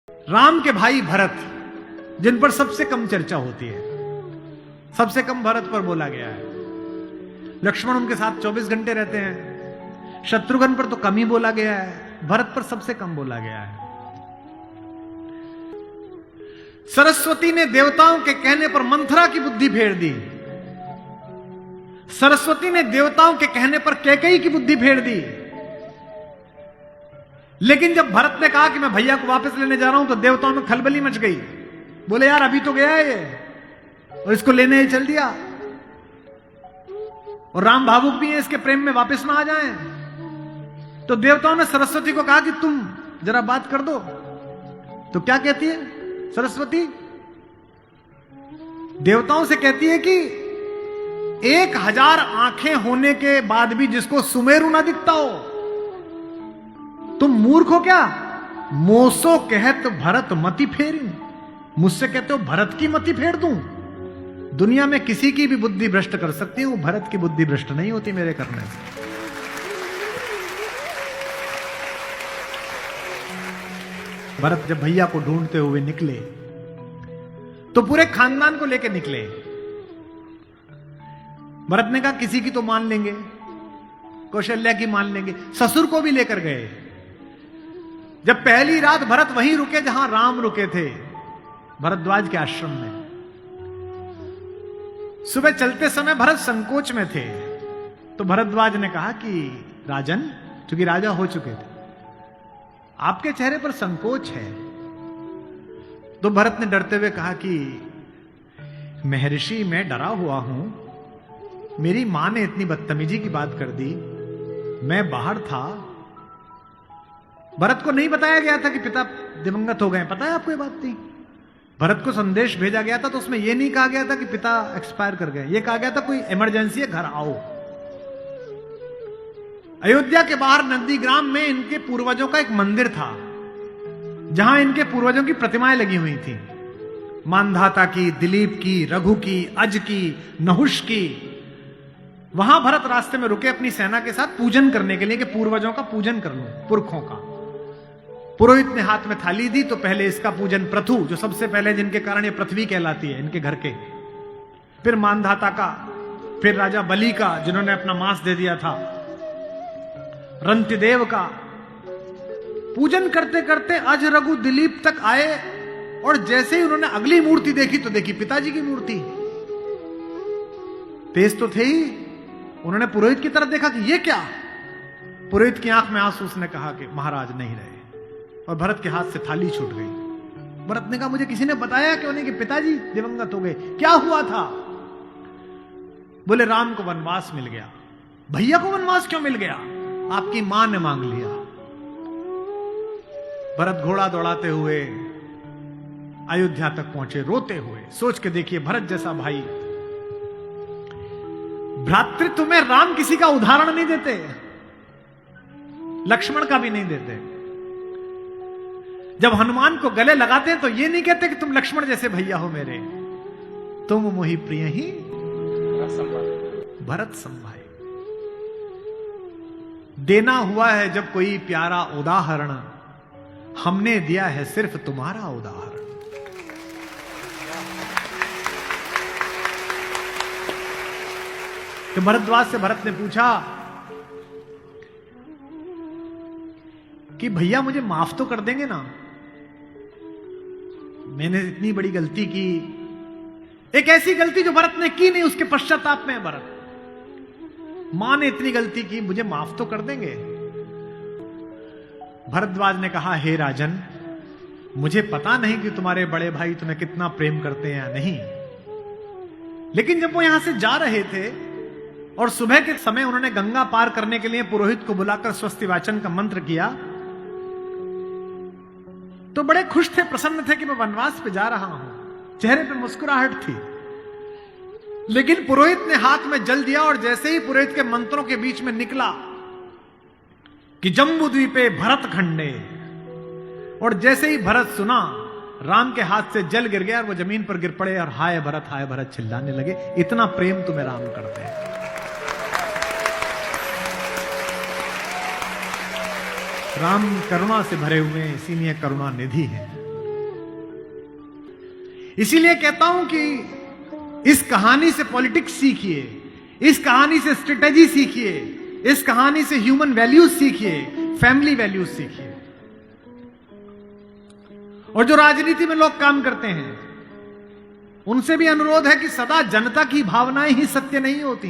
राम के भाई भरत, जिन पर सबसे कम चर्चा होती है, सबसे कम भरत पर बोला गया है। लक्ष्मण उनके साथ 24 घंटे रहते हैं। शत्रुघ्न पर तो कम ही बोला गया है, भरत पर सबसे कम बोला गया है। सरस्वती ने देवताओं के कहने पर मंथरा की बुद्धि फेर दी। सरस्वती ने देवताओं के कहने पर कैकेयी की बुद्धि फेर दी। लेकिन जब भरत ने कहा कि मैं भैया को वापस लेने जा रहा हूं, तो देवताओं में खलबली मच गई। बोले यार अभी तो गया है ये, और इसको लेने ही चल दिया, और राम भावुक भी है, इसके प्रेम में वापस ना आ जाएं। तो देवताओं ने सरस्वती को कहा कि तुम जरा बात कर दो। तो क्या कहती है सरस्वती? देवताओं से कहती है कि 1000 आंखें होने के बाद भी जिसको सुमेरु ना दिखता हो, तुम मूर्ख हो क्या? मोसो कहत भरत मति फेरी, मुझसे कहते हो भरत की मति फेर दूं? दुनिया में किसी की भी बुद्धि भ्रष्ट कर सकती हूं, भरत की बुद्धि भ्रष्ट नहीं होती मेरे करने से। भरत जब भैया को ढूंढते हुए निकले, तो पूरे खानदान को लेकर निकले। भरत ने कहा किसी की तो मान लेंगे, कौशल्या की मान लेंगे, ससुर को भी लेकर गए। जब पहली रात भरत वहीं रुके जहां राम रुके थे, भरद्वाज के आश्रम में। सुबह चलते समय भरत संकोच में थे, तो भरद्वाज ने कहा कि राजन, क्योंकि राजा हो चुके थे, आपके चेहरे पर संकोच है। तो भरत ने डरते हुए कहा कि महर्षि मैं डरा हुआ हूं, मेरी मां ने इतनी बदतमीजी की बात कर दी, मैं बाहर था। भरत को नहीं बताया गया था कि पिता दिवंगत हो गए, पता है आपको ये बात थी? भरत को संदेश भेजा गया था, तो उसमें यह नहीं कहा गया था कि पिता एक्सपायर कर गए, यह कहा गया था कोई इमरजेंसी है, घर आओ। अयोध्या के बाहर नंदीग्राम में इनके पूर्वजों का एक मंदिर था, जहां इनके पूर्वजों की प्रतिमाएं लगी हुई थी, मानधाता की, दिलीप की, रघु की, अज की, नहुष की। वहां भरत रास्ते में रुके अपनी सेना के साथ पूजन करने के लिए, कि पूर्वजों का पूजन कर लूं, पुरखों का। पुरोहित ने हाथ में थाली दी, तो पहले इसका पूजन प्रथु, जो सबसे पहले जिनके कारण ये पृथ्वी कहलाती है, इनके घर के, फिर मानधाता का, फिर राजा बलि का जिन्होंने अपना मांस दे दिया था, रंतिदेव का। पूजन करते करते अज, रघु, दिलीप तक आए, और जैसे ही उन्होंने अगली मूर्ति देखी, तो देखी पिताजी की मूर्ति। तेज तो थे ही, उन्होंने पुरोहित की तरफ देखा कि ये क्या? पुरोहित की आंख में आंसू, उसने कहा कि महाराज नहीं रहे, और भरत के हाथ से थाली छूट गई। भरत ने कहा मुझे किसी ने बताया क्यों नहीं कि पिताजी दिवंगत हो गए, क्या हुआ था? बोले राम को वनवास मिल गया। भैया को वनवास क्यों मिल गया? आपकी मां ने मांग लिया। भरत घोड़ा दौड़ाते हुए अयोध्या तक पहुंचे, रोते हुए। सोच के देखिए, भरत जैसा भाई, भ्रातृत्व में राम किसी का उदाहरण नहीं देते, लक्ष्मण का भी नहीं देते। जब हनुमान को गले लगाते हैं, तो ये नहीं कहते कि तुम लक्ष्मण जैसे भैया हो मेरे, तुम मोहि प्रिय ही भरत संभाई। देना हुआ है जब कोई प्यारा उदाहरण, हमने दिया है सिर्फ तुम्हारा उदाहरण। तो भरद्वाज से भरत ने पूछा कि भैया मुझे माफ तो कर देंगे ना? मैंने इतनी बड़ी गलती की, एक ऐसी गलती जो भरत ने की नहीं, उसके पश्चाताप में है भरत। मां ने इतनी गलती की, मुझे माफ तो कर देंगे? भरद्वाज ने कहा हे राजन, मुझे पता नहीं कि तुम्हारे बड़े भाई तुम्हें कितना प्रेम करते हैं या नहीं, लेकिन जब वो यहां से जा रहे थे, और सुबह के समय उन्होंने गंगा पार करने के लिए पुरोहित को बुलाकर स्वस्ति वाचन का मंत्र किया, तो बड़े खुश थे, प्रसन्न थे कि मैं वनवास पे जा रहा हूं, चेहरे पे मुस्कुराहट थी। लेकिन पुरोहित ने हाथ में जल दिया, और जैसे ही पुरोहित के मंत्रों के बीच में निकला कि जम्बू द्वीपे भरत खंडे, और जैसे ही भरत सुना, राम के हाथ से जल गिर गया, और वो जमीन पर गिर पड़े, और हाय भरत चिल्लाने लगे। इतना प्रेम तुम्हें राम करते हैं। राम करुणा से भरे हुए हैं, इसीलिए करुणा निधि है। इसीलिए कहता हूं कि इस कहानी से पॉलिटिक्स सीखिए, इस कहानी से स्ट्रेटेजी सीखिए, इस कहानी से ह्यूमन वैल्यूज सीखिए, फैमिली वैल्यूज सीखिए। और जो राजनीति में लोग काम करते हैं उनसे भी अनुरोध है कि सदा जनता की भावनाएं ही सत्य नहीं होती।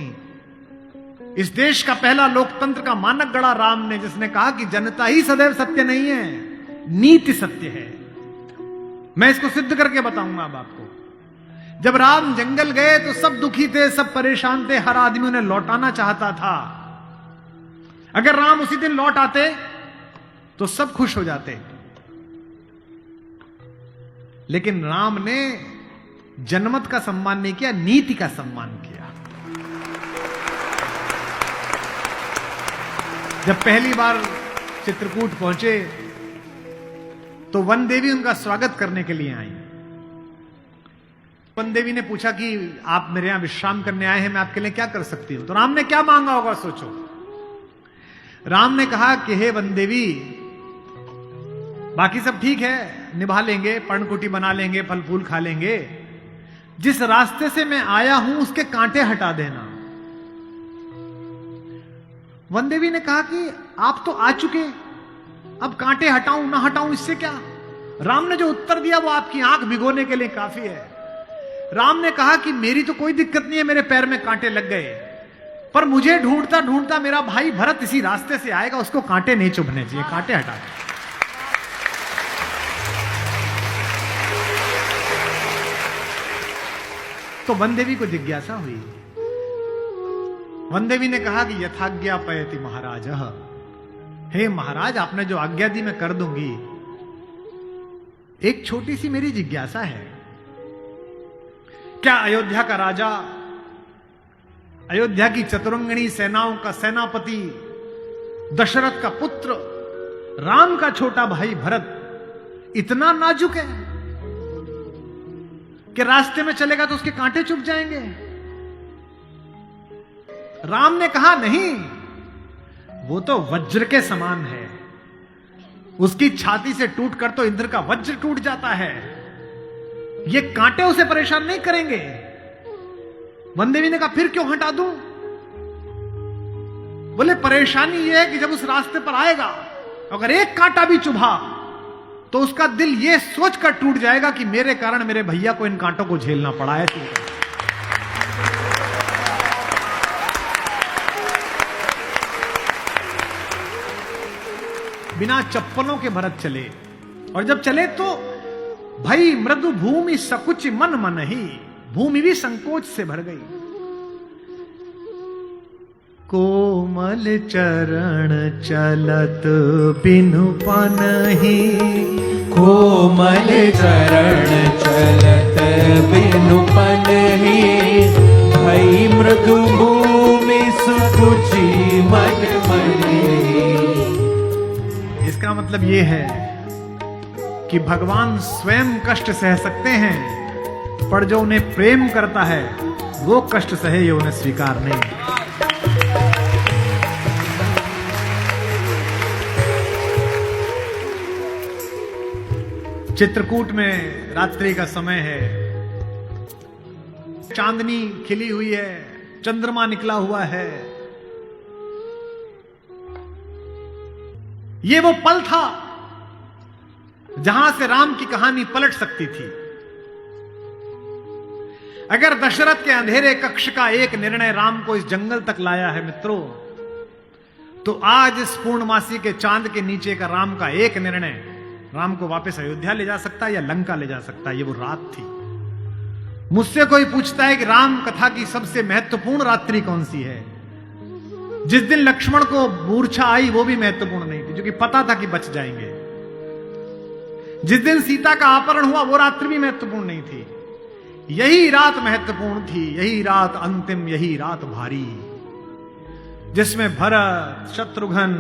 इस देश का पहला लोकतंत्र का मानक गढ़ा राम ने, जिसने कहा कि जनता ही सदैव सत्य नहीं है, नीति सत्य है। मैं इसको सिद्ध करके बताऊंगा अब आपको। जब राम जंगल गए तो सब दुखी थे, सब परेशान थे, हर आदमी उन्हें लौटाना चाहता था। अगर राम उसी दिन लौट आते तो सब खुश हो जाते, लेकिन राम ने जनमत का सम्मान नहीं किया, नीति का सम्मान किया। जब पहली बार चित्रकूट पहुंचे तो वन देवी उनका स्वागत करने के लिए आई। वन देवी ने पूछा कि आप मेरे यहां विश्राम करने आए हैं, मैं आपके लिए क्या कर सकती हूं। तो राम ने क्या मांगा होगा सोचो। राम ने कहा कि हे वन देवी, बाकी सब ठीक है, निभा लेंगे, पर्णकुटी बना लेंगे, फल फूल खा लेंगे, जिस रास्ते से मैं आया हूं उसके कांटे हटा देना। वन देवी ने कहा कि आप तो आ चुके, अब कांटे हटाऊं ना हटाऊं इससे क्या। राम ने जो उत्तर दिया वो आपकी आंख भिगोने के लिए काफी है। राम ने कहा कि मेरी तो कोई दिक्कत नहीं है, मेरे पैर में कांटे लग गए, पर मुझे ढूंढता ढूंढता मेरा भाई भरत इसी रास्ते से आएगा, उसको कांटे नहीं चुभने चाहिए, कांटे हटा दे। तो वन देवी को जिज्ञासा हुई। वन देवी ने कहा कि यथाज्ञा पयति महाराज, हे महाराज, आपने जो आज्ञा दी मैं कर दूंगी। एक छोटी सी मेरी जिज्ञासा है, क्या अयोध्या का राजा, अयोध्या की चतुरंगिणी सेनाओं का सेनापति, दशरथ का पुत्र, राम का छोटा भाई भरत इतना नाजुक है कि रास्ते में चलेगा तो उसके कांटे चुभ जाएंगे? राम ने कहा नहीं, वो तो वज्र के समान है, उसकी छाती से टूटकर तो इंद्र का वज्र टूट जाता है, ये कांटे उसे परेशान नहीं करेंगे। वन देवी ने कहा फिर क्यों हटा दूं? बोले परेशानी यह है कि जब उस रास्ते पर आएगा अगर एक कांटा भी चुभा तो उसका दिल यह सोचकर टूट जाएगा कि मेरे कारण मेरे भैया को इन कांटों को झेलना पड़ा है। बिना चप्पलों के भरत चले, और जब चले तो भाई मृदु भूमि सकुच मन मन ही, भूमि भी संकोच से भर गई। कोमल चरण चलत बिनु पनहि, कोमल चरण चलत बिनु पनहि, भई मृदु भूमि सुकुचि मन मनि। इसका मतलब यह है कि भगवान स्वयं कष्ट सह सकते हैं, पर जो उन्हें प्रेम करता है वो कष्ट सहे ये उन्हें स्वीकार नहीं। चित्रकूट में रात्रि का समय है, चांदनी खिली हुई है, चंद्रमा निकला हुआ है। ये वो पल था जहां से राम की कहानी पलट सकती थी। अगर दशरथ के अंधेरे कक्ष का एक निर्णय राम को इस जंगल तक लाया है मित्रों, तो आज इस पूर्णमासी के चांद के नीचे का राम का एक निर्णय राम को वापस अयोध्या ले जा सकता है या लंका ले जा सकता है। ये वो रात थी। मुझसे कोई पूछता है कि राम कथा की सबसे महत्वपूर्ण रात्रि कौन सी है? जिस दिन लक्ष्मण को मूर्छा आई वो भी महत्वपूर्ण नहीं थी, क्योंकि पता था कि बच जाएंगे। जिस दिन सीता का अपहरण हुआ वो रात्रि भी महत्वपूर्ण नहीं थी। यही रात महत्वपूर्ण थी, यही रात अंतिम, यही रात भारी, जिसमें भरत, शत्रुघ्न,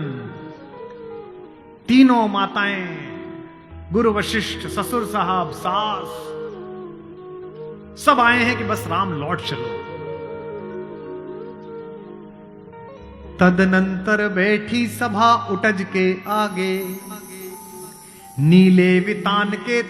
तीनों माताएं, गुरु वशिष्ठ, ससुर साहब, सास, सब आए हैं कि बस राम लौट चलो। तदनंतर बैठी सभा उटज के आगे, नीले वितान के